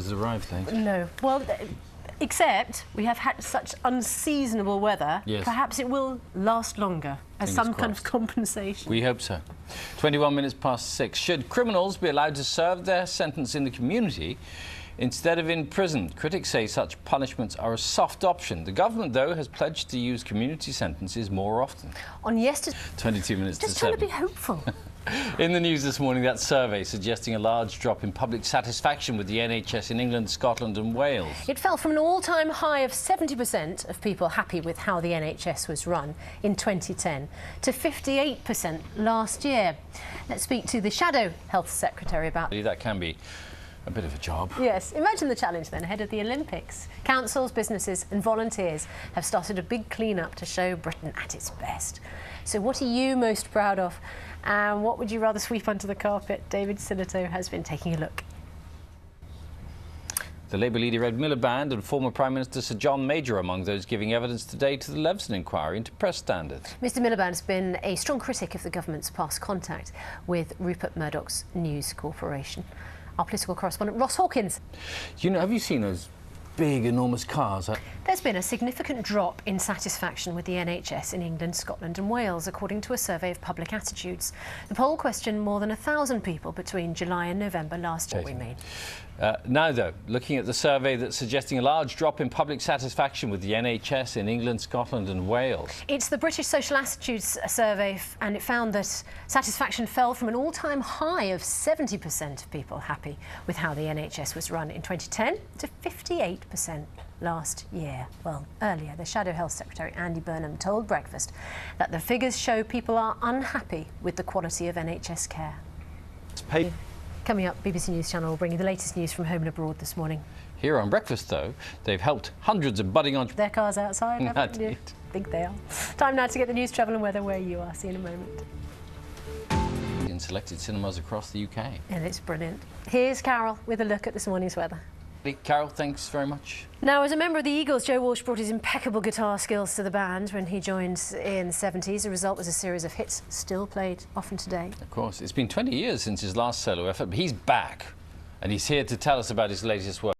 has arrived late. No. Well, except we have had such unseasonable weather. Yes. Perhaps it will last longer as Fingers some kind of crossed. compensation. We hope so. 21 minutes past 6. Should criminals be allowed to serve their sentence in the community instead of in prison? Critics say such punishments are a soft option. The government, though, has pledged to use community sentences more often. On yesterday... 22 minutes to 7. Just trying to be hopeful. In the news this morning, that survey suggesting a large drop in public satisfaction with the NHS in England, Scotland and Wales. It fell from an all-time high of 70% of people happy with how the NHS was run in 2010 to 58% last year. Let's speak to the Shadow Health Secretary about... That can be a bit of a job. Yes, imagine the challenge then ahead of the Olympics. Councils, businesses and volunteers have started a big clean-up to show Britain at its best. So what are you most proud of? And what would you rather sweep under the carpet? David Sillito has been taking a look. The Labour leader Ed Miliband and former Prime Minister Sir John Major are among those giving evidence today to the Leveson inquiry into press standards. Mr Miliband has been a strong critic of the government's past contact with Rupert Murdoch's News Corporation. Our political correspondent Ross Hawkins. You know, have you seen those big, enormous cars? There's been a significant drop in satisfaction with the NHS in England, Scotland and Wales, according to a survey of public attitudes. The poll questioned more than 1,000 people between July and November last year. Now, though, looking at the survey that's suggesting a large drop in public satisfaction with the NHS in England, Scotland and Wales. It's the British Social Attitudes Survey, and it found that satisfaction fell from an all-time high of 70% of people happy with how the NHS was run in 2010 to 58% last year. Well, earlier, the Shadow Health Secretary, Andy Burnham, told Breakfast that the figures show people are unhappy with the quality of NHS care. Coming up, BBC News Channel will bring you the latest news from home and abroad this morning. Here on Breakfast, though, they've helped hundreds of budding entrepreneurs. Their cars outside, haven't you? Indeed. I think they are. Time now to get the news, travel and weather where you are. See you in a moment. In selected cinemas across the UK. And it's brilliant. Here's Carol with a look at this morning's weather. Carol, thanks very much. Now, as a member of the Eagles, Joe Walsh brought his impeccable guitar skills to the band when he joined in the 70s. The result was a series of hits still played often today. Of course, it's been 20 years since his last solo effort, but he's back and he's here to tell us about his latest work.